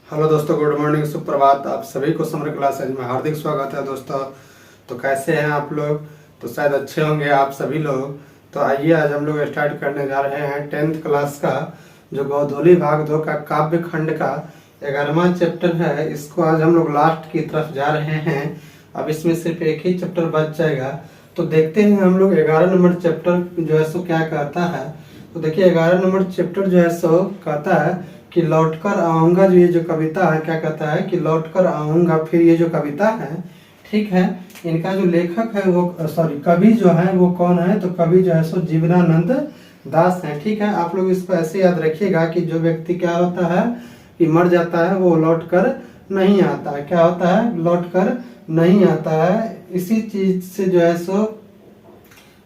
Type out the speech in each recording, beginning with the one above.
Hello दोस्तों, good morning, सुप्रभात। आप सभी को समर क्लासेज में हार्दिक स्वागत है दोस्तों। तो कैसे हैं आप लोग? तो शायद अच्छे होंगे आप सभी लोग। तो आइए आज हम लोग स्टार्ट करने जा रहे हैं 10th क्लास का जो गोधूली भाग 2 का काव्य खंड का 11वां चैप्टर है। इसको आज हम लोग लास्ट की तरफ जा रहे हैं। अब इसमें सिर्फ एक ही चैप्टर बच जाएगा। तो देखते हैं हम लोग 11 नंबर चैप्टर जो है सो क्या कहता है। तो देखिए 11 नंबर चैप्टर जो है सो कहता है कि लौटकर आऊंगा। जो ये जो कविता है क्या कहता है कि लौटकर आऊंगा। फिर ये जो कविता है, ठीक है, इनका जो लेखक है वो कवि जो है वो कौन है? तो कवि जो है सो जीवनानंद दास है। ठीक है, आप लोग इसको ऐसे याद रखिएगा कि जो व्यक्ति क्या होता है कि मर जाता है वो लौट कर नहीं आता है। क्या होता है? लौट कर नहीं आता है। इसी चीज से जो है सो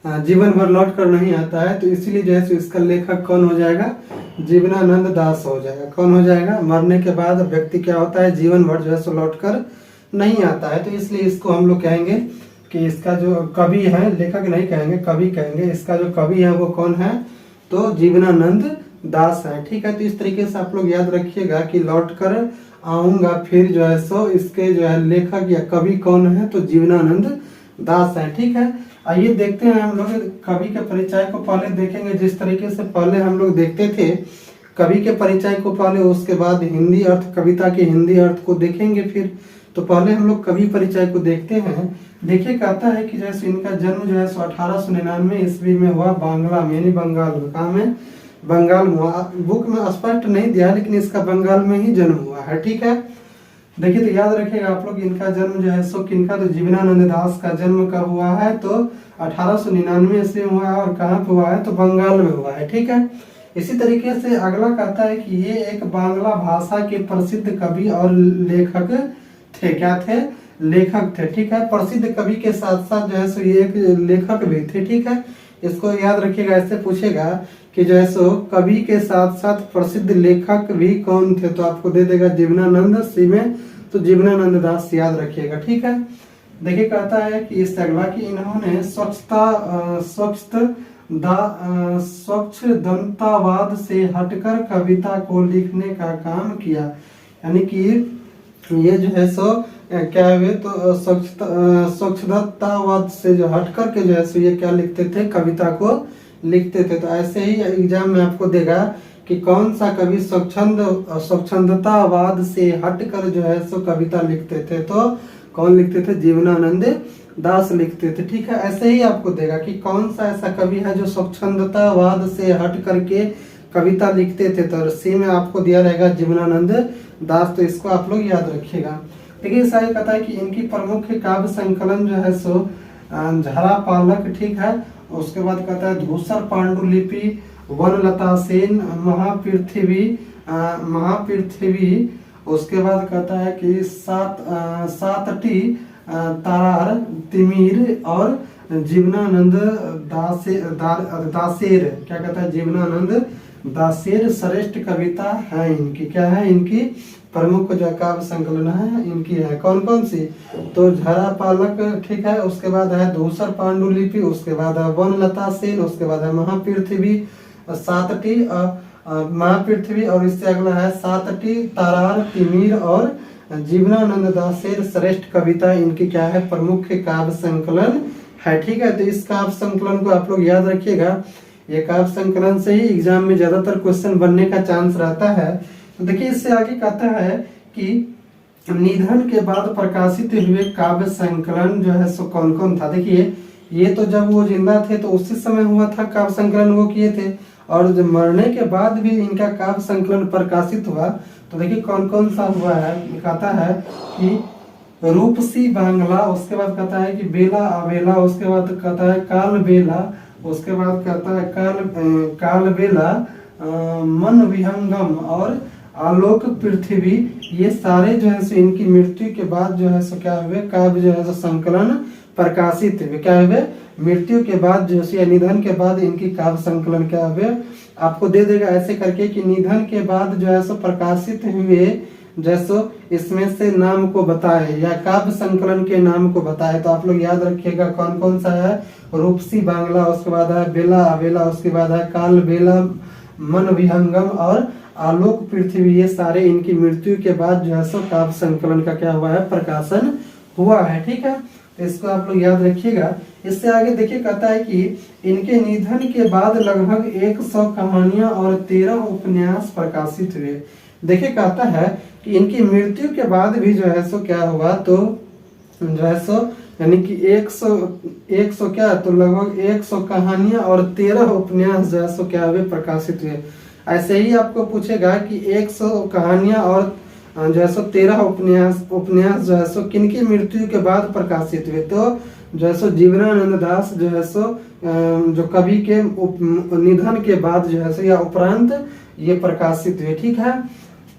जीवन भर लौट कर नहीं आता है। तो इसीलिए जो है सो इसका लेखक कौन हो जाएगा? जीवनानंद दास हो जाएगा। कौन हो जाएगा? मरने के बाद व्यक्ति क्या होता है, जीवन भर जो है सो लौट कर नहीं आता है। तो इसलिए इसको हम लोग कहेंगे कि इसका जो कवि है, लेखक नहीं कहेंगे, कवि कहेंगे। इसका जो कवि है वो कौन है? तो जीवनानंद दास है। ठीक है, तो इस तरीके से आप लोग याद रखिएगा कि लौट कर आऊंगा। फिर जो है सो इसके जो है लेखक या कवि कौन है? तो जीवनानंद दास है। ठीक है, आइए देखते हैं हम लोग कवि के परिचय को पहले देखेंगे। जिस तरीके से पहले हम लोग देखते थे कवि के परिचय को पहले, उसके बाद हिंदी अर्थ, कविता के हिंदी अर्थ को देखेंगे। फिर तो पहले हम लोग कवि परिचय को देखते हैं। देखिए कहता है कि जैसे इनका जन्म जो है 1899 ईस्वी में हुआ, बांग्ला में, यानी बंगाल में। कहाँ में? बंगाल में हुआ। बुक में स्पष्ट नहीं दिया लेकिन इसका बंगाल में ही जन्म हुआ है। ठीक है, देखिए तो याद रखिएगा आप लोग, इनका जन्म जो है सो किनका? तो जीवनानंद दास का जन्म कब हुआ है? तो 1899 ईस्वी में हुआ है। और कहाँ पे हुआ है? तो बंगाल में हुआ है। ठीक है, इसी तरीके से अगला कहता है कि ये एक बांग्ला भाषा के प्रसिद्ध कवि और लेखक थे। क्या थे? लेखक थे। ठीक है, प्रसिद्ध कवि के साथ साथ जो है सो ये एक लेखक भी थे। ठीक है, इसको याद रखिएगा। ऐसे पूछेगा कि जो है सो कवि के साथ साथ प्रसिद्ध लेखक भी कौन थे? तो आपको दे देगा जीवनानंद सी में, तो जीवनानंद दास याद रखिएगा। ठीक है, देखिए कहता है कि इस अगला कि इन्होंने स्वच्छ दंतावाद से हटकर कविता को लिखने का काम किया। यानी कि ये जो है सो क्या हुए? तो स्वच्छतावाद से जो हटकर के जो है सो ये क्या लिखते थे? कविता को लिखते थे। तो ऐसे ही एग्जाम में आपको देगा कि कौन सा कवि स्वच्छंदतावाद से हटकर जो है सो कविता लिखते थे? तो कौन लिखते थे? जीवनानंद दास लिखते थे। ठीक है, ऐसे ही आपको देगा कि कौन सा ऐसा कवि है जो स्वच्छंदतावाद से हट करके कविता लिखते थे? तो सी में आपको दिया रहेगा जीवनानंद दास। तो इसको आप लोग याद रखिएगा। देखिए शायद कहता है कि इनकी प्रमुख काव्य संकलन जो है सो झरा पालक, ठीक है, उसके बाद कहता है धूसर पांडुलिपि, वनलता सेन, महापृथ्वी, उसके बाद कहता है कि सातटी तारार, तिमिर और जीवनानंद दासेर। क्या कहता है? जीवनानंद दासेर श्रेष्ठ कविता है इनकी। क्या है? इनकी प्रमुख जो काव्य संकलन है इनकी है। कौन कौन सी? तो झरा पालक, ठीक है, उसके बाद है धूसर पांडुलिपि, उसके बाद है वनलता सेन, उसके बाद है महापृथ्वी, सातटी महापृथ्वी, और इससे अगला है सातटी तारार, तिमिर और जीवनानंद दासेर श्रेष्ठ कविता इनकी क्या है? प्रमुख काव्य संकलन है। ठीक है, तो इस काव्य संकलन को आप लोग याद रखिएगा। ये काव्य संकलन से ही एग्जाम में ज्यादातर क्वेश्चन बनने का चांस रहता है। तो देखिए इससे आगे कहता है कि निधन के बाद प्रकाशित हुए काव्य संकलन जो है सो कौन कौन था? देखिए ये तो जब वो जिंदा थे तो उसी समय हुआ था काव्य संकलन वो किए थे, और जब मरने के बाद भी इनका काव्य संकलन प्रकाशित हुआ। तो देखिए कौन कौन सा हुआ है। कहता है कि रूपसी बांग्ला, उसके बाद कहता है कि बेला अबेला, उसके बाद कहता है काल बेला, उसके बाद कहता है काल बेला, मन विहंगम और आलोक पृथ्वी। ये सारे जो है सो इनकी मृत्यु के बाद जो है सो क्या हुए? काव्य जो है सो संकलन प्रकाशित हुए। क्या हुए? मृत्यु के बाद जो है निधन के बाद इनकी काव्य संकलन क्या हुए? आपको दे देगा ऐसे करके कि निधन के बाद जो है सो प्रकाशित हुए, जैसो इसमें से नाम को बताए या काव्य संकलन के नाम को बताए। तो आप लोग याद रखिएगा कौन कौन सा है। रूपसी बांग्ला, उसके बाद है बेला अबेला, उसके बाद है काल बेला, मन विहंगम और आलोक पृथ्वी, ये सारे इनकी मृत्यु के बाद जो है सो काव्य संकलन का क्या हुआ है, प्रकाशन हुआ है। ठीक है, तो इसको आप लोग याद रखिएगा। इससे आगे देखिए कहता है कि इनके निधन के बाद लगभग 100 कहानियां और 13 उपन्यास प्रकाशित हुए। देखिए कहता है कि इनकी मृत्यु के बाद भी जो है सो क्या हुआ, तो जो है सो यानी कि 100 क्या, तो लगभग 100 कहानियां और 13 उपन्यास जो है सो क्या हुए, प्रकाशित हुए। ऐसे ही आपको पूछेगा कि 100 कहानियां और जो है सो 13 उपन्यास जो है सो किनकी मृत्यु के बाद प्रकाशित हुए, तो जो है सो जीवनानंद दास जो है सो जो कवि के निधन के बाद जो है सो या उपरांत ये प्रकाशित हुए। ठीक है,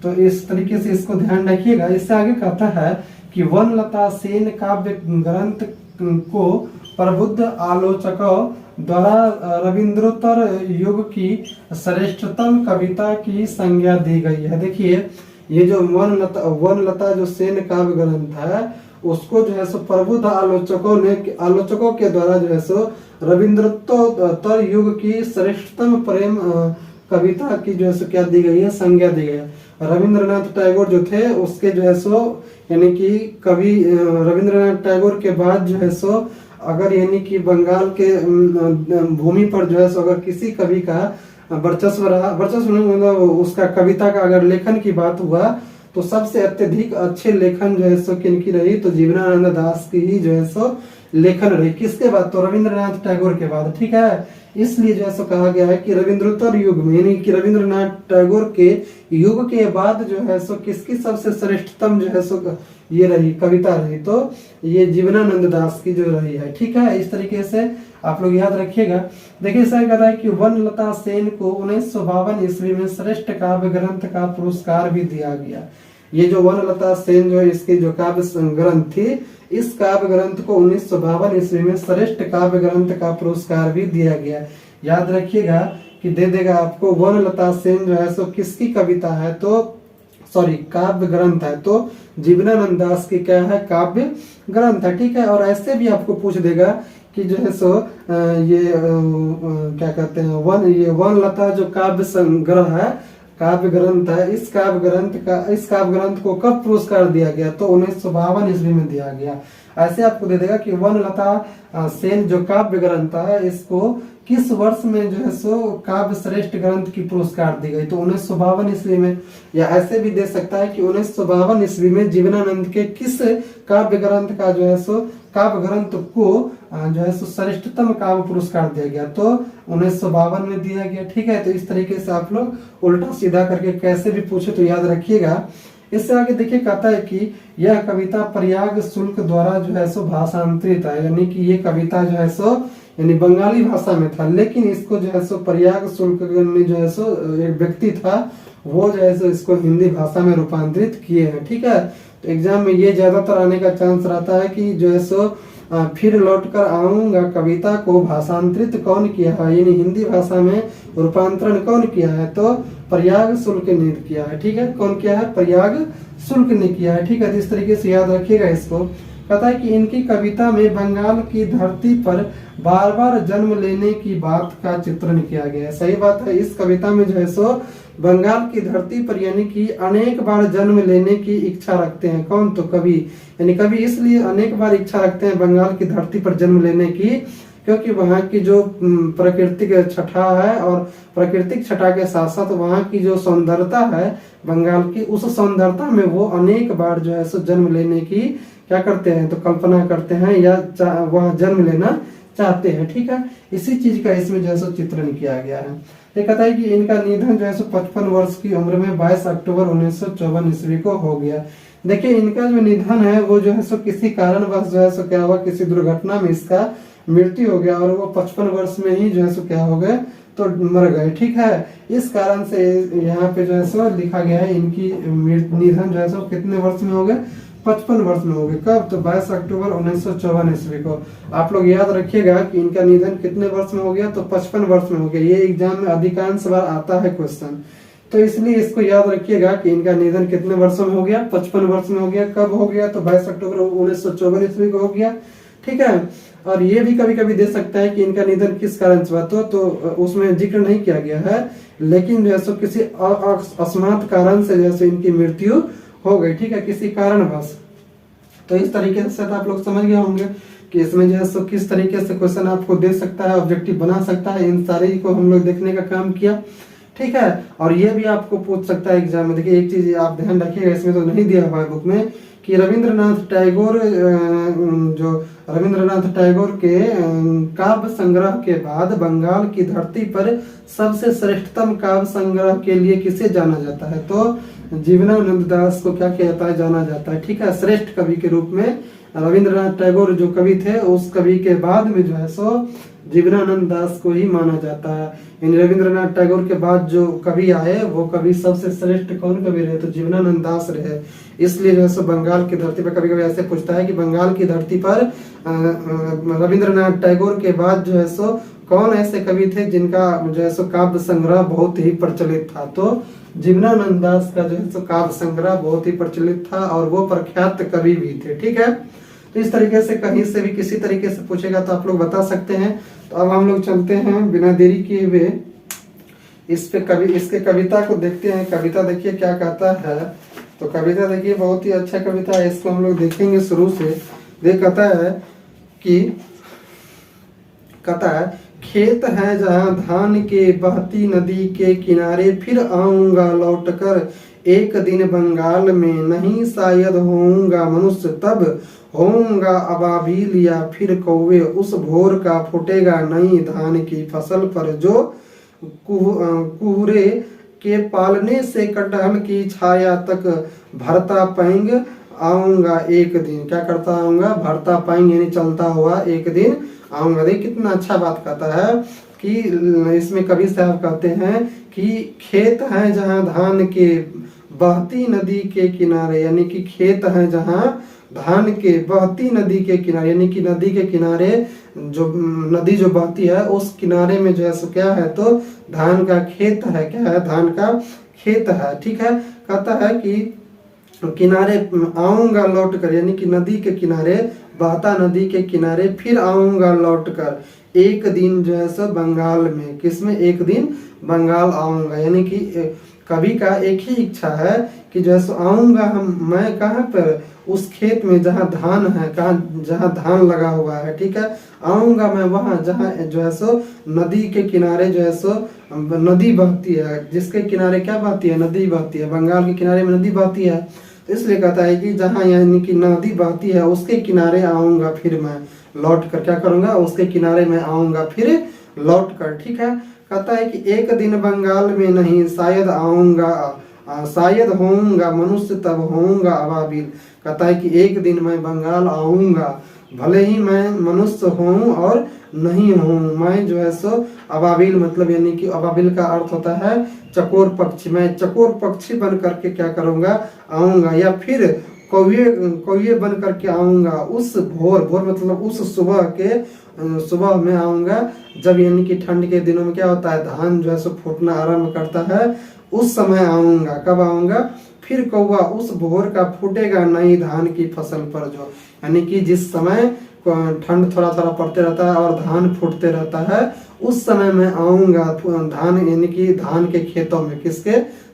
तो इस तरीके से इसको ध्यान रखिएगा। इससे आगे कहता है कि वनलता सेन काव्य ग्रंथ को प्रबुद्ध आलोचकों द्वारा रविंद्रोत्तर युग की श्रेष्ठतम कविता की संज्ञा दी गई है। देखिए ये जो वनलता जो सेन काव्य ग्रंथ है, उसको जो है सो प्रबुद्ध आलोचकों के द्वारा जो है सो रविंद्रोत्तर युग की श्रेष्ठतम प्रेम कविता की जो है सो क्या दी गई है, संज्ञा दी गई है। रविंद्रनाथ टैगोर जो थे उसके जो है सो यानी कि कवि रविंद्रनाथ टैगोर के बाद जो है सो अगर यानी कि बंगाल के भूमि पर जो है सो अगर किसी कवि का वर्चस्व नहीं, मतलब उसका कविता का अगर लेखन की बात हुआ तो सबसे अत्यधिक अच्छे लेखन जो है सो किनकी रही, तो जीवनानंद दास की ही जो है सो लेखन रही। किसके बाद, तो रविंद्रनाथ टैगोर के बाद। ठीक है, इसलिए जो है सो कहा गया है कि रविंद्रोत्तर युग में यानी कि रविंद्रनाथ टैगोर के युग के बाद जो है सो किसकी सबसे श्रेष्ठतम जो है सो ये रही कविता रही, तो ये जीवनानंद दास की जो रही है। ठीक है, इस तरीके से आप लोग याद रखिएगा। देखिए ऐसा कहता है कि वनलता सेन को 1952 ईस्वी में श्रेष्ठ काव्य ग्रंथ का पुरस्कार भी दिया गया। ये जो वनलता सेन जो इसकी जो काव्य ग्रंथ थी, इस काव्य ग्रंथ को 1952 ईस्वी में श्रेष्ठ काव्य ग्रंथ का पुरस्कार भी दिया गया। याद रखिएगा कि दे देगा आपको। वनलता सेन जो है सो किसकी कविता है, तो सॉरी काव्य ग्रंथ है, तो जीवनानंद दास की क्या है, काव्य ग्रंथ है। ठीक है, और ऐसे भी आपको पूछ देगा कि जो है सो क्या कहते हैं ये वनलता जो काव्य संग्रह है, काव्य ग्रंथ है, इस काव्य ग्रंथ को कब पुरस्कार दिया गया, तो 1952 ईस्वी में दिया गया। ऐसे आपको दे देगा कि वनलता सेन जो काव्य ग्रंथ है, इसको किस वर्ष में जो है सो काव्य श्रेष्ठ ग्रंथ की पुरस्कार दी गई, तो 1952 ईस्वी में। या ऐसे भी दे सकता है कि 1952 ईस्वी में जीवनानंद के किस काव्य ग्रंथ का जो है सो काव्य ग्रंथ को जो है सो श्रेष्ठतम काव्य पुरस्कार दिया गया, तो 1952 में दिया गया। ठीक है, तो इस तरीके से आप लोग उल्टा सीधा करके कैसे भी पूछे तो याद रखिएगा। इससे आगे देखिए कहता है कि यह कविता प्रयाग शुल्क द्वारा जो है सो भाषांतरित है, यानी कि ये कविता जो है सो यानी बंगाली भाषा में था, लेकिन इसको जो है सो प्रयाग शुल्क में जो है सो एक व्यक्ति था, वो जो है सो इसको हिंदी भाषा में रूपांतरित किए हैं। ठीक है, तो एग्जाम में ये ज्यादातर आने का चांस रहता है कि जो है सो फिर लौटकर आऊंगा कविता को भाषांतरित कौन किया है, यानी हिंदी भाषा में रूपांतरण कौन किया है, तो प्रयाग शुल्क ने किया है। ठीक है, कौन किया है, प्रयाग शुल्क ने किया है। ठीक है, तो इस तरीके से याद रखिएगा इसको। कहता है कि इनकी कविता में बंगाल की धरती पर बार बार जन्म लेने की बात का चित्रण किया गया है। सही बात है, इस कविता में जो है सो बंगाल की धरती पर यानी कि अनेक बार जन्म लेने की इच्छा रखते हैं कौन, तो कवि। यानी कवि इसलिए अनेक बार इच्छा रखते हैं बंगाल की धरती पर जन्म लेने की, क्योंकि वहाँ की जो प्राकृतिक छटा है और प्राकृतिक छटा के साथ साथ वहाँ की जो सौंदर्यता है बंगाल की, उस सौंदर्यता में वो अनेक बार जो है सो जन्म लेने की क्या करते हैं, तो कल्पना करते हैं या वहाँ जन्म लेना चाहते हैं। ठीक है, इसी चीज का इसमें जो है सो चित्रण किया गया है। ये कहता है कि इनका निधन जो है सो 55 वर्ष की उम्र में 22 अक्टूबर 1954 ईस्वी को हो गया। देखिए इनका जो निधन है वो जो है सो किसी कारणवश जो है सो क्या हुआ, किसी दुर्घटना में इसका मृत्यु हो गया और वो 55 वर्ष में ही जो है सो क्या हो गए, तो मर गए। ठीक है, इस कारण से यहाँ पे जो है सो लिखा गया है इनकी निधन जो है सो कितने वर्ष में हो गए, 55 वर्ष में हो गए। कब, तो 22 अक्टूबर 1954 ईस्वी को। आप लोग याद रखिएगा कि इनका निधन कितने वर्ष में हो गया, तो 55 वर्ष में हो गया। ये एग्जाम में अधिकांश बार आता है क्वेश्चन, तो इसलिए इसको याद रखिएगा कि इनका निधन कितने वर्षों में हो गया, 55 वर्ष में हो गया। कब हो गया, तो 22 अक्टूबर 1954 ईस्वी को हो गया। ठीक है, और ये भी कभी कभी दे सकता है कि इनका निधन किस कारण से हुआ, तो उसमें जिक्र नहीं किया गया है, लेकिन जैसे किसी अकस्मात कारण से जैसे इनकी मृत्यु हो गई, ठीक है, किसी कारणवश। तो इस तरीके से आप लोग समझ गए होंगे कि इसमें जो है सो किस तरीके से क्वेश्चन आपको दे सकता है, ऑब्जेक्टिव बना सकता है। इन सारे को हम लोग देखने का काम किया, ठीक है। और ये भी आपको पूछ सकता है एग्जाम में। देखिए एक चीज आप ध्यान रखिएगा, इसमें तो नहीं दिया हुआ है बुक में, कि रविंद्रनाथ टैगोर के काव्य संग्रह के बाद बंगाल की धरती पर सबसे श्रेष्ठतम काव्य संग्रह के लिए किसे जाना जाता है, तो जीवनानंद दास को क्या किया जाता है, जाना जाता है, ठीक है, श्रेष्ठ कवि के रूप में। रविंद्रनाथ टैगोर जो कवि थे, उस कवि के बाद में जो है सो जीवनानंद दास को ही माना जाता है। इन रविंद्रनाथ टैगोर के बाद जो कवि आए, वो कवि सबसे श्रेष्ठ कौन कवि रहे, तो जीवनानंद दास रहे। इसलिए जो है सो बंगाल की धरती पर कभी कभी ऐसे पूछता है कि बंगाल की धरती पर रविंद्रनाथ टैगोर के बाद जो है सो कौन ऐसे कवि थे जिनका जो है सो काव्य संग्रह बहुत ही प्रचलित था, तो जीवनानंद दास का जो है सो काव्य संग्रह बहुत ही प्रचलित था, और वो प्रख्यात कवि भी थे, ठीक है। तो इस तरीके से कहीं से भी किसी तरीके से पूछेगा तो आप लोग बता सकते हैं। तो अब हम लोग चलते हैं बिना देरी किए हुए इसके कविता को देखते हैं। कविता देखिए क्या कहता है, तो कविता देखिए बहुत ही अच्छा कविता है, इसको हम लोग देखेंगे शुरू से। कहता है खेत है जहाँ धान के बहती नदी के किनारे, फिर आऊंगा लौटकर एक दिन बंगाल में, नहीं शायद होऊंगा मनुष्य तब, होऊंगा अबाबील या फिर कौवे, उस भोर का फूटेगा नई धान की फसल पर, जो कुहरे के पालने से कटहल की छाया तक भरता पैंग आऊंगा एक दिन। क्या करता आऊंगा, भरता पैंग यानी चलता हुआ एक दिन आऊंगा। देखिए कितना अच्छा बात कहता है कि इसमें कवि साहब कहते हैं कि खेत है जहाँ धान के बहती नदी के किनारे, यानी कि खेत है जहाँ धान के बहती नदी के किनारे, यानी कि नदी के किनारे जो नदी जो बहती है उस किनारे में जो है सो क्या है, तो धान का खेत है। क्या है, धान का खेत है, ठीक है। कहता है कि किनारे आऊंगा लौट कर, यानी कि नदी के किनारे, बहता नदी के किनारे, फिर आऊंगा लौट कर एक दिन जो है सो बंगाल में। किसमें, एक दिन बंगाल आऊंगा, यानी कि कवि का एक ही इच्छा है कि जो है सो आऊंगा मैं कहाँ पर, उस खेत में जहाँ धान है, जहाँ धान लगा हुआ है, ठीक है, आऊंगा मैं वहाँ जहाँ जो है सो नदी के किनारे जो है सो नदी बहती है। जिसके किनारे क्या बहती है, नदी बहती है। बंगाल के किनारे में नदी बहती है, तो इसलिए कहता है कि जहाँ यानी कि नदी बहती है उसके किनारे आऊंगा फिर मैं लौट कर। क्या करूंगा, उसके किनारे में आऊंगा फिर लौट कर, ठीक है। कहता है कि एक दिन बंगाल में नहीं शायद आऊंगा, शायद होऊंगा मनुष्य तब होऊंगा अबाबिल। कहता है कि एक दिन मैं बंगाल आऊंगा, भले ही मैं मनुष्य हूँ और नहीं हूँ, मैं जो है सो अबाबिल, मतलब यानी कि अबाबिल का अर्थ होता है चकोर पक्षी। मैं चकोर पक्षी बन करके क्या करूंगा, आऊंगा, या फिर कौवे बन करके आऊंगा उस भोर मतलब उस सुबह में आऊंगा, जब यानी कि ठंड के दिनों में क्या होता है, धान जो है सो फूटना आरंभ करता है, उस समय आऊंगा। कब आऊंगा, फिर कौवा उस भोर का फूटेगा नई धान की फसल पर, जो यानी कि जिस समय ठंड थोड़ा थोड़ा पड़ते रहता है और धान फूटते रहता है, उस समय मैं आऊंगा धान यानी कि धान के खेतों में। किसके,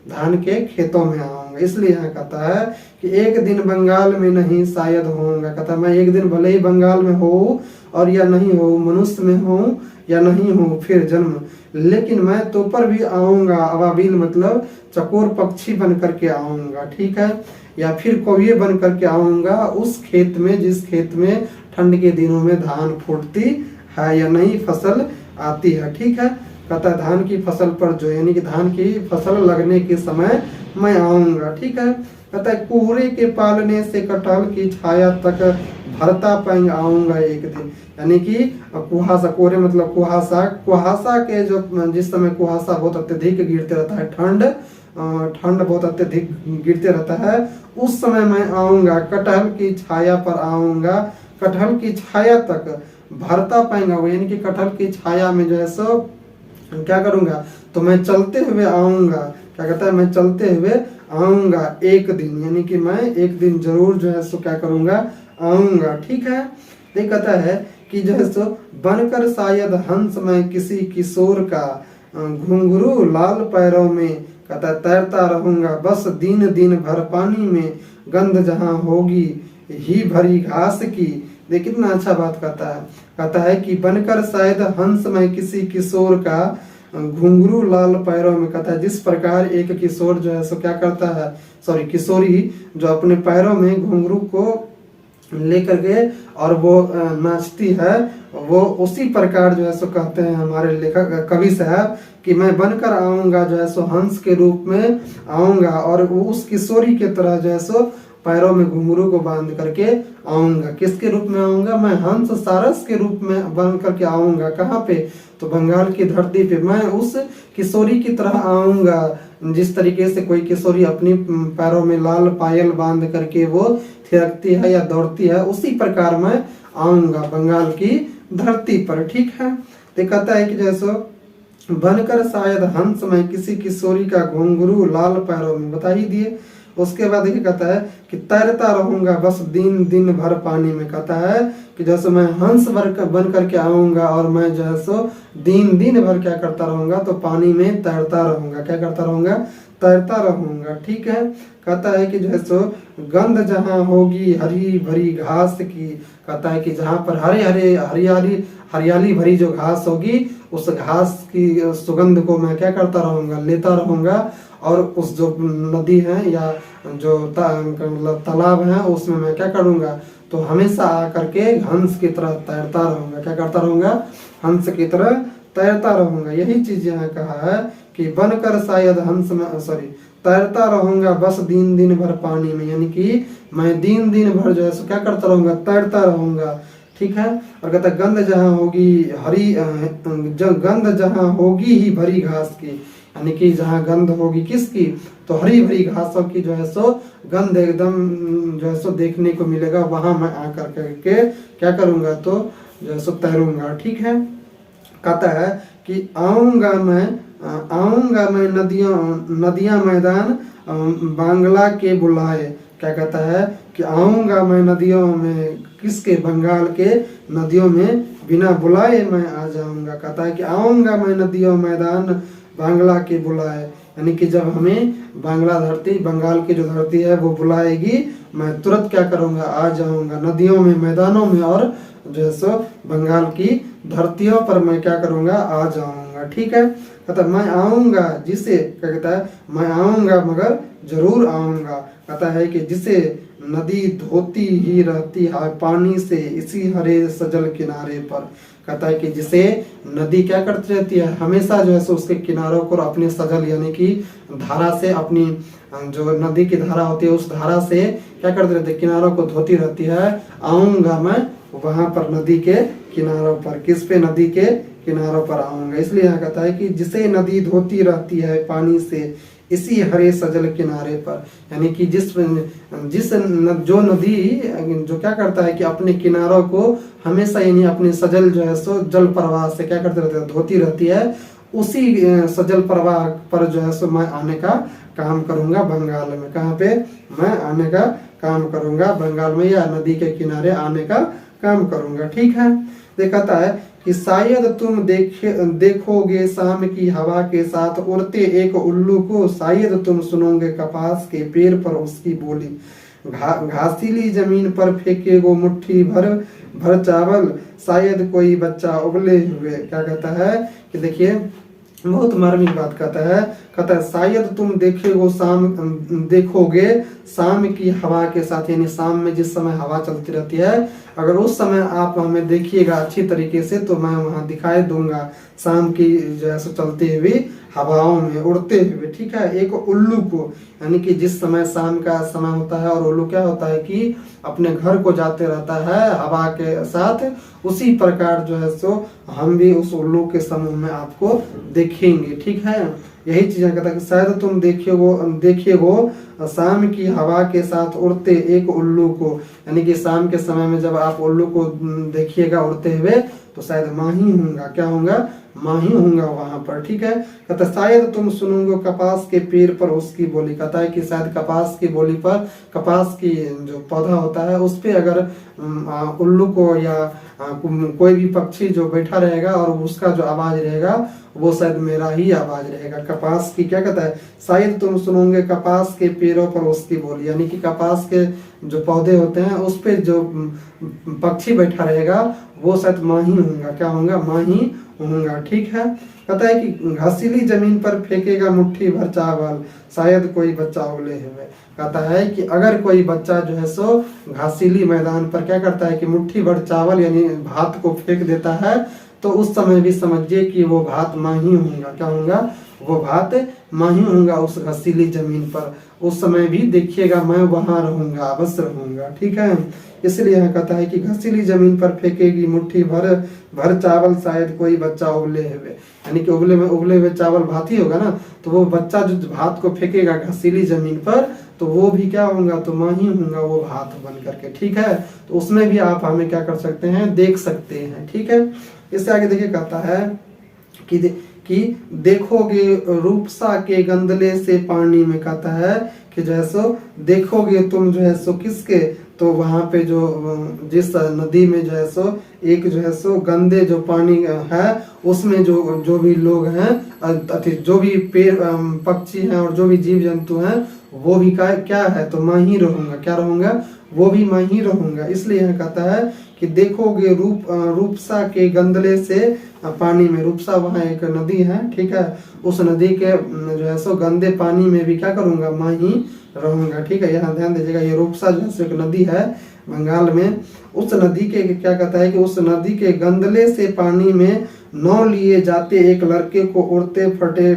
धान के खेतों में आऊंगा। इसलिए यहाँ कहता है कि एक दिन बंगाल में नहीं शायद होऊंगा। कहता है मैं एक दिन भले ही बंगाल में हो और या नहीं हो, मनुष्य में हो या नहीं हो फिर जन्म, लेकिन मैं तो पर भी आऊंगा अबाबिल, मतलब चकोर पक्षी बन करके आऊंगा, ठीक है, या फिर कौवे बन करके आऊंगा उस खेत में जिस खेत में ठंड के दिनों में धान फूटती है या नई फसल आती है, ठीक है। कहता है धान की फसल पर जो यानी कि धान की फसल लगने के समय मैं आऊंगा, ठीक है। कहता है कोहरे के पालने से कटहल की छाया तक भरता पैंग आऊंगा एक दिन, यानी कि कुहासा, कोहरे मतलब कुहासा के जो जिस समय कुहासा बहुत अत्यधिक गिरते रहता है, ठंड बहुत अत्यधिक गिरते रहता है, उस समय मैं आऊंगा, कटहल की छाया पर आऊंगा, कटहल की छाया तक भरता पैंग आऊंगा, यानी कि कटहल की छाया में जो है सो क्या करूंगा, तो मैं चलते हुए आऊंगा। क्या कहता है, मैं चलते हुए आऊंगा एक दिन, यानी कि मैं एक दिन जरूर जो है सो क्या करूंगा, आऊंगा, ठीक है। ये कहता है कि जो है सो बनकर शायद हंस मैं किसी किशोर का, घुंघरू लाल पैरों में कहता है तैरता रहूंगा बस दिन दिन भर पानी में, गंध जहाँ होगी ही भरी घास की। देखिए कितना अच्छा बात कहता है कि बनकर शायद हंस मैं किसी किशोर का, घुंघरू लाल पैरों में, कहता है जिस प्रकार एक किशोर जो है सो क्या करता है, सॉरी किशोरी जो अपने पैरों में घुंघरू को लेकर के और वो नाचती है, वो उसी प्रकार जो है सो कहते हैं हमारे लेखक कवि साहब कि मैं बनकर आऊंगा जो है सो हंस के रूप में आऊंगा और वो उस किशोरी के तरह जो है सो पैरों में घुंघरू को बांध करके आऊंगा। किसके रूप में आऊंगा? मैं हंस सारस के रूप में बन करके आऊंगा। कहाँ पे? तो बंगाल की धरती पे मैं उस किशोरी की तरह आऊंगा। जिस तरीके से कोई किशोरी अपनी पैरों में लाल पायल बांध करके वो थिरकती है या दौड़ती है, उसी प्रकार मैं आऊंगा बंगाल की धरती पर। ठीक है, तो कहता है कि जैसो बनकर शायद हंस मैं किसी किशोरी का, घुंघरू लाल पैरों में, बता ही दिए। उसके बाद ये कहता है कि तैरता रहूंगा बस दिन दिन भर पानी में। कहता है कि जैसे मैं हंस बन करके आऊंगा और मैं जो है सो दिन दिन भर क्या करता रहूंगा, तो पानी में तैरता रहूंगा। क्या करता रहूंगा? तैरता रहूंगा। ठीक है, कहता है कि जो है सो गंध जहाँ होगी हरी भरी घास की, कहता है कि जहाँ पर हरे हरे हरियाली भरी जो घास होगी, उस घास की सुगंध को मैं क्या करता रहूंगा, लेता रहूंगा। और उस जो नदी है या जो मतलब तालाब है उसमें मैं क्या करूंगा, तो हमेशा आकर के हंस की तरह तैरता रहूंगा। क्या करता रहूंगा? हंस की तरह तैरता रहूंगा। यही चीज यहाँ कहा है कि बनकर शायद हंस में, सॉरी, तैरता रहूंगा बस दिन दिन भर पानी में, यानी कि मैं दिन दिन भर जो है सो क्या करता रहूंगा, तैरता रहूंगा। ठीक है, और कहता गंध जहाँ होगी गंध जहाँ होगी ही भरी घास की, यानी कि जहाँ गंध होगी किसकी, तो हरी भरी घासों की जो है सो गंध एकदम जो है सो देखने को मिलेगा, वहां मैं आकर करके क्या करूंगा, तो जो है सो तैरूंगा। ठीक है, कहता है कि आऊंगा मैं नदियां मैदान बांग्ला के बुलाए। क्या कहता है कि आऊंगा मैं नदियों में, किसके? बंगाल के नदियों में बिना बुलाए मैं आ जाऊंगा। कहता है कि आऊंगा मैं नदियों मैदान बांग्ला के बुलाए, यानी कि जब हमें बांग्ला धरती, बंगाल की जो धरती है वो बुलाएगी, मैं तुरंत क्या करूंगा, आ जाऊंगा नदियों में, मैदानों में, और जो है सो बंगाल की धरतियों पर मैं क्या करूंगा, आ जाऊंगा। ठीक है, कहता मैं आऊंगा जिसे, क्या कहता है, मैं आऊंगा मगर जरूर आऊंगा। कहता है कि जिसे नदी धोती ही रहती है पानी से इसी हरे सजल किनारे पर। कहता है कि जिसे नदी क्या करती रहती है, हमेशा जो है सो उसके किनारों को अपने सजल, यानी कि धारा से, अपनी जो नदी की धारा होती है उस धारा से क्या करते रहती है, किनारों को धोती रहती है। आऊंगा मैं वहां पर नदी के किनारों पर। किस पे? नदी के किनारों पर आऊंगा। इसलिए यहाँ कहता है कि जिसे नदी धोती रहती है पानी से इसी हरे सजल किनारे पर, यानी कि जो नदी जो क्या करता है कि अपने किनारों को हमेशा, यानी अपने सजल जो है सो जल प्रवाह से क्या करते रहते हैं, धोती रहती है, उसी सजल प्रवाह पर जो है सो मैं आने का काम करूंगा बंगाल में। कहाँ पे? मैं आने का काम करूंगा बंगाल में, या नदी के किनारे आने का काम करूंगा। ठीक है, देखता है कि शायद तुम देखोगे शाम की हवा के साथ उड़ते एक उल्लू को, शायद तुम सुनोगे कपास के पेड़ पर उसकी बोली, घासीली जमीन पर फेंके वो मुट्ठी भर चावल, शायद कोई बच्चा उबले हुए। क्या कहता है कि देखिए बहुत मार्मिक बात कहता है शायद तुम देखोगे शाम की हवा के साथ, यानी शाम में जिस समय हवा चलती रहती है, अगर उस समय आप हमें देखिएगा अच्छी तरीके से, तो मैं वहां दिखाई दूंगा शाम की जो है चलती हुई हवाओं में उड़ते हुए। ठीक है, एक उल्लू को, यानी कि जिस समय शाम का समय होता है और उल्लू क्या होता है कि अपने घर को जाते रहता है हवा के साथ, उसी प्रकार जो है सो हम भी उस उल्लू के समूह में आपको देखेंगे। ठीक है, यही चीजें कहता है कि शायद तुम देखिए वो शाम की हवा के साथ उड़ते एक उल्लू को, यानी कि शाम के समय में जब आप उल्लू को देखिएगा उड़ते हुए, तो शायद माँ ही होऊंगा। क्या होऊंगा? माँ ही होऊंगा वहां पर। ठीक है, कहता शायद तुम सुनोगे कपास के पेड़ पर उसकी बोली। कहता है कि शायद कपास की बोली पर, कपास की जो पौधा होता है उस पे अगर उल्लू को या कोई भी पक्षी जो बैठा रहेगा और उसका जो आवाज रहेगा वो शायद मेरा ही आवाज रहेगा। कपास की क्या कहता है, शायद तुम सुनोगे कपास के पेड़ों पर उसकी बोली, यानी कि कपास के जो पौधे होते हैं उस पे जो पक्षी बैठा रहेगा वो शायद माँ ही होऊंगा। क्या होऊंगा, माँ ही होऊंगा। ठीक है। कहता है कि घासीली जमीन पर फेंकेगा मुट्ठी भर चावल, शायद कोई बच्चा उगले हुए। कहता है कि अगर कोई बच्चा जो है सो घासीली मैदान पर क्या करता है कि मुट्ठी भर चावल यानी भात को फेंक देता है, तो उस समय भी समझिए कि वो भात माँ ही होऊंगा। क्या होऊंगा, वो भात माँ ही होऊंगा उस घसीली जमीन पर। उस समय भी देखिएगा मैं वहां रहूंगा, अवश्य रहूंगा। ठीक है। इसलिए यहाँ कहता है कि घसीली जमीन पर फेंकेगी मुट्ठी भर भर चावल, शायद कोई बच्चा उबले हुए, यानी कि उबले हुए चावल भात ही होगा ना, तो वो बच्चा जो भात को फेंकेगा घसीली जमीन पर तो वो भी क्या होगा, तो माँ ही होगा वो भात बन करके। ठीक है। तो उसमें भी आप हमें क्या कर सकते हैं, देख सकते हैं। ठीक है। इससे आगे देखिए कहता है कि देखोगे रूपसा के गंदले से पानी में। कहता है कि जो है सो देखोगे तुम जो है सो किसके, तो वहां पे जो जिस नदी में जो है सो एक जो है सो गंदे जो पानी है उसमें जो भी लोग हैं, जो भी पेड़ पक्षी हैं और जो भी जीव जंतु हैं वो भी क्या है, तो मैं ही रहूंगा। क्या रहूंगा, वो भी मैं ही रहूंगा। इसलिए यह कहता है कि देखोगे रूपसा के गंदले से पानी में। रूपसा वहाँ एक नदी है। ठीक है। उस नदी के जो है सो गंदे पानी में भी क्या करूंगा, मैं ही रहूंगा। ठीक है। यहाँ ध्यान दीजिएगा, ये रूपसा जो है एक नदी है बंगाल में। उस नदी के क्या कहता है कि उस नदी के गंदले से पानी में नाव लिए जाते एक लड़के को उड़ते फटे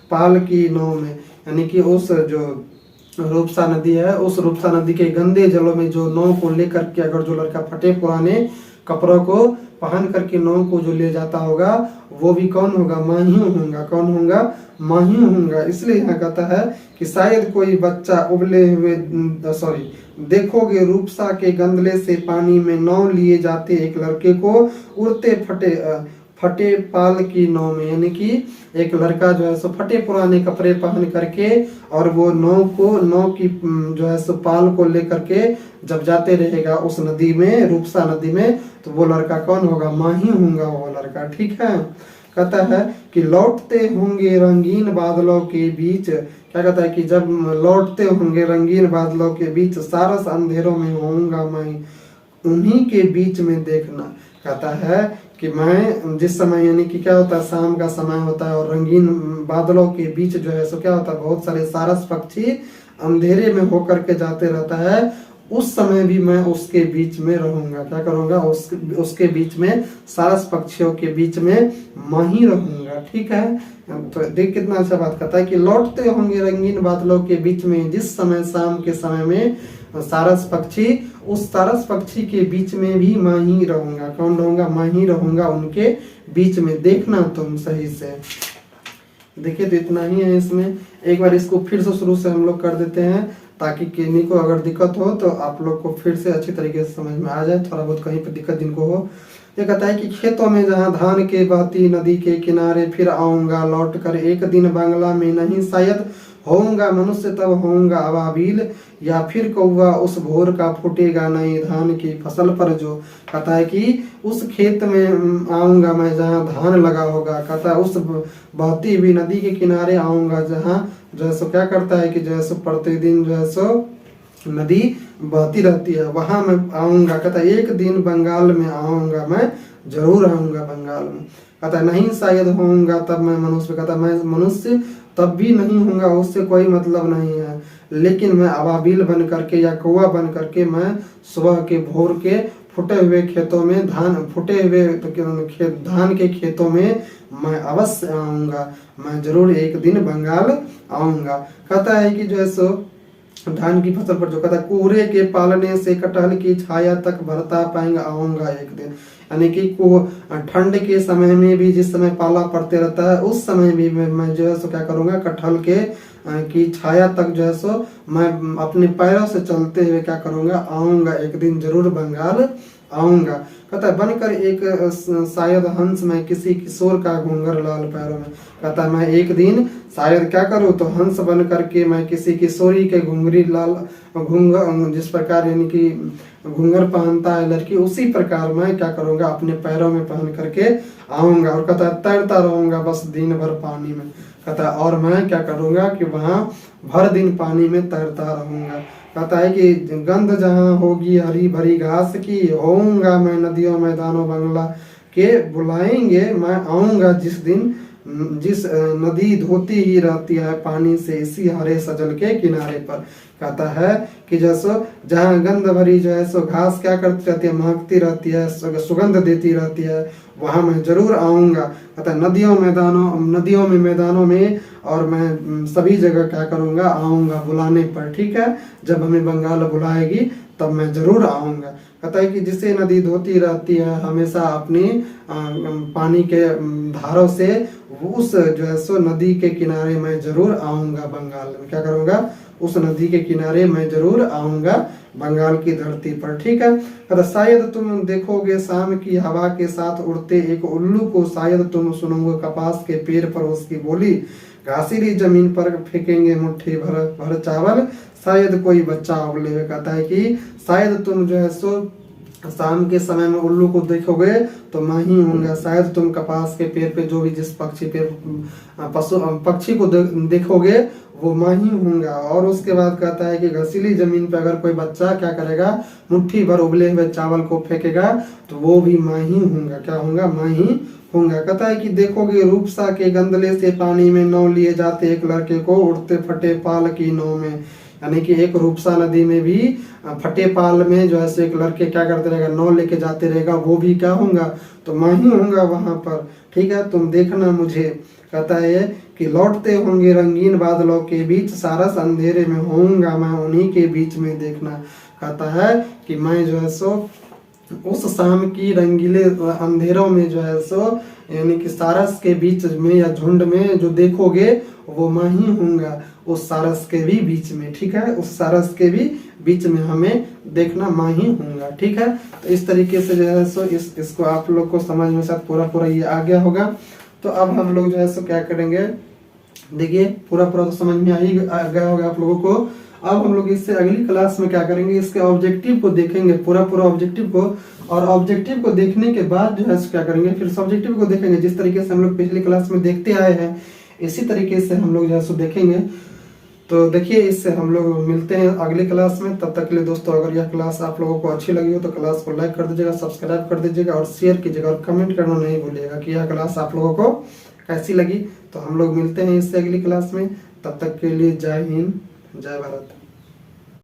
पाल की नाव में, यानी कि उस जो रूपसा नदी है उस रूपसा नदी के गंदे जलों में जो नाव को लेकर के अगर जो लड़का फटे पुराने कपड़ों को पहन करके नाव को जो ले जाता होगा वो भी कौन होगा, मैं ही होऊंगा। कौन होऊंगा, मैं ही होऊंगा। इसलिए यहाँ कहता है कि शायद कोई बच्चा उबले हुए देखोगे रूपसा के गंदले से पानी में नाव लिए जाते एक लड़के को उड़ते फटे पाल की नाव में, यानी कि एक लड़का जो है सो फटे पुराने कपड़े पहन करके और वो नाव की जो है सो पाल को लेकर के जब जाते रहेगा उस नदी में, रूपसा नदी में, तो वो लड़का कौन होगा, मैं ही होऊंगा वो लड़का। ठीक है। कहता है कि लौटते होंगे रंगीन बादलों के बीच। क्या कहता है कि जब लौटते होंगे रंगीन बादलों के बीच, सारस अंधेरों में होऊंगा मैं उन्हीं के बीच में देखना। कहता है कि मैं जिस समय, यानी कि क्या होता है, शाम का समय होता है और रंगीन बादलों के बीच जो है सो क्या होता है, बहुत सारे सारस पक्षी अंधेरे में होकर के जाते रहता है, उस समय भी मैं उसके बीच में रहूंगा। क्या करूंगा, उसके बीच में सारस पक्षियों के बीच में मैं ही रहूंगा। ठीक है। तो देख कितना अच्छा बात कहता है कि लौटते होंगे रंगीन बादलों के बीच में, जिस समय शाम के समय में सारस पक्षी, उस सारस पक्षी के बीच में भी मैं ही रहूंगा। कौन रहूंगा, मैं ही रहूंगा उनके बीच में। देखना तुम सही से। देखिए तो इतना ही है इसमें। एक बार इसको फिर से शुरू से हम लोग कर देते हैं ताकि किन्हीं को अगर दिक्कत हो तो आप लोग को फिर से अच्छी तरीके से समझ में आ जाए। थोड़ा बहुत कहीं पर दिक्कत जिनको हो। ये कहता है कि खेतों में जहाँ धान के बहती नदी के किनारे फिर आऊंगा लौट कर एक दिन, बांग्ला में नहीं शायद होऊंगा मनुष्य तब होऊंगा अबाबिल, या फिर कौवा उस भोर का फूटेगा नई धान की फसल पर। जो कहता है कि उस खेत में आऊंगा मैं जहाँ धान लगा होगा। कहता है उस बहती हुई नदी के किनारे आऊंगा जहाँ जो है सो क्या करता है कि जो है सो प्रतिदिन जो है सो नदी बहती रहती है, वहां मैं आऊंगा। कहता है एक दिन बंगाल में आऊंगा, मैं जरूर आऊंगा बंगाल में। कहता है नहीं शायद होऊंगा तब मैं मनुष्य। कहता है मैं मनुष्य तब भी नहीं होऊंगा, उससे कोई मतलब नहीं है, लेकिन मैं अबाबिल बन करके या कौवा बन करके मैं सुबह के भोर के फूटे हुए खेतों में धान के खेतों में मैं अवश्य आऊंगा। मैं जरूर एक दिन बंगाल आऊंगा। कहता है कि जो है सो धान की फसल पर जो कहता है कोहरे के पालने से कटहल की छाया तक भरता पाएंगे आऊंगा एक दिन, यानी कि ठंड के समय में भी जिस समय पाला पड़ते रहता है उस समय भी मैं जो है सो क्या करूंगा, कटहल के की छाया तक जो है सो मैं अपने पैरों से चलते हुए क्या करूंगा, आऊंगा एक दिन जरूर बंगाल आऊंगा। कहता है बनकर एक शायद हंस मैं किसी किशोर का घूंघर लाल पैरों में। कहता है मैं एक दिन शायद क्या करूँ, तो हंस बन करके मैं किसी किशोरी के घुंघरी लाल घूंघर, जिस प्रकार यानी कि घूंघर पहनता है लड़की, उसी प्रकार मैं क्या करूंगा, अपने पैरों में पहन करके आऊंगा। और कहता है तैरता रहूंगा बस दिन भर पानी में। कहता है और मैं क्या करूंगा कि वहां भर दिन पानी में तैरता रहूंगा। कहता है कि गंध जहाँ होगी हरी भरी घास की, होऊंगा मैं नदियों मैदानों बंगला के, बुलाएंगे मैं आऊंगा जिस दिन, जिस नदी धोती ही रहती है पानी से इसी हरे सजल के किनारे पर। कहता है कि जैसो जहाँ गंध भरी जो है सो घास क्या करती रहती है, महकती रहती है, सुगंध देती रहती है, वहां मैं जरूर आऊंगा। कहता है नदियों में मैदानों में, और मैं सभी जगह क्या करूंगा, आऊंगा बुलाने पर। ठीक है, जब हमें बंगाल बुलाएगी तब मैं जरूर आऊंगा। कहता है कि जिसे नदी धोती रहती है हमेशा अपनी पानी के धारों से, उस जो है सो नदी के किनारे मैं जरूर आऊंगा बंगाल में। क्या करूंगा, उस नदी के किनारे मैं जरूर आऊंगा बंगाल की धरती पर। ठीक है, कहता शायद तुम देखोगे शाम की हवा के साथ उड़ते एक उल्लू को, शायद तुम सुनोगे कपास के पेड़ पर उसकी बोली, घासीली जमीन पर फेंकेंगे मुट्ठी भर भर चावल, शायद कोई बच्चा उगले। कहता है कि शायद तुम जो है सो शाम के समय में उल्लू को देखोगे तो मैं ही होऊंगा। शायद तुम कपास के पेड़ पे जो भी जिस पक्षी पे पक्षी को देखोगे वो मैं ही होऊंगा। और उसके बाद कहता है कि घसीली जमीन पे अगर कोई बच्चा क्या करेगा, मुट्ठी भर उबले हुए चावल को फेंकेगा तो वो भी मैं ही होऊंगा। क्या होऊंगा, मैं ही होऊंगा। कहता है कि देखोगे रूपसा के गंदले से पानी में नाव लिए जाते एक लड़के को, उड़ते फटे पाल की नाव में। यानी कि एक रूपसा नदी में भी फटे पाल में जो है एक लड़के क्या करते रहेगा, नाव लेके जाते रहेगा, वो भी क्या होऊंगा, तो मैं ही होऊंगा वहां पर। ठीक है, तुम देखना मुझे। कहता है कि लौटते होंगे रंगीन बादलों के बीच, सारस अंधेरे में होऊंगा मैं उन्हीं के बीच में देखना। कहता है कि मैं जो है सो उस शाम की रंगीले अंधेरों में जो है सो यानी कि सारस के बीच में या झुंड में जो देखोगे वो मैं ही होऊंगा, उस सारस के भी बीच में। ठीक है, उस सारस के भी बीच में हमें देखना मैं ही होऊंगा। ठीक है, तो इस तरीके से जो है सो इसको आप लोग को समझ में साथ पूरा ये आ गया होगा। तो अब हम लोग जो है सो क्या करेंगे, देखिए पूरा तो समझ में आ गया होगा आप लोगों को। अब हम लोग इससे अगली क्लास में क्या करेंगे, इसके ऑब्जेक्टिव को देखेंगे, पूरा ऑब्जेक्टिव को। और ऑब्जेक्टिव को देखने के बाद जो है क्या करेंगे, फिर सब्जेक्टिव को देखेंगे। जिस तरीके से हम लोग पिछली क्लास में देखते आए हैं इसी तरीके से हम लोग जो है सो देखेंगे। तो देखिए, इससे हम लोग मिलते हैं अगली क्लास में। तब तक के लिए दोस्तों, अगर यह क्लास आप लोगों को अच्छी लगी हो तो क्लास को लाइक कर दीजिएगा, सब्सक्राइब कर दीजिएगा और शेयर कीजिएगा, और कमेंट करना नहीं भूलिएगा कि यह क्लास आप लोगों को कैसी लगी। तो हम लोग मिलते हैं इससे अगली क्लास में। तब तक के लिए जय हिंद, जय भारत।